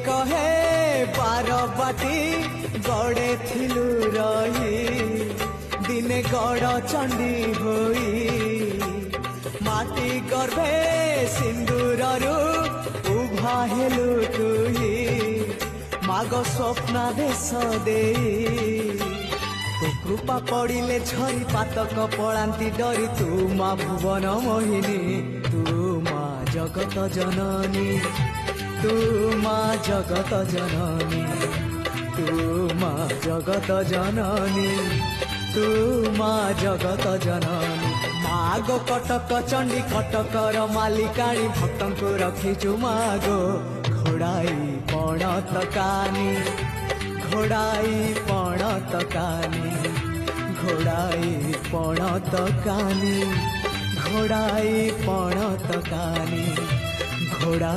कहे बारबाटी गड़े थिलु रही दिने गड़ चंडी होई माटी गर्भे सिंदूररू उभा हेलु तुही माग स्वप्ना देश दे तु कृपा पड़िले झरी पातक पड़ांती डरी तू मा भुवन मोहिनी तू मा जगत जननी तू मा जगत जननी तू मा जगत जननी तू मा जगत जननी मागो कटक चंडी कटकर मालिकाणी भक्तों को रखीचु मागो घोड़ाई पणत कानी घोड़ाई पणत कानी घोड़ाई पणत कानी घोड़ाई पणत कानी घोड़ा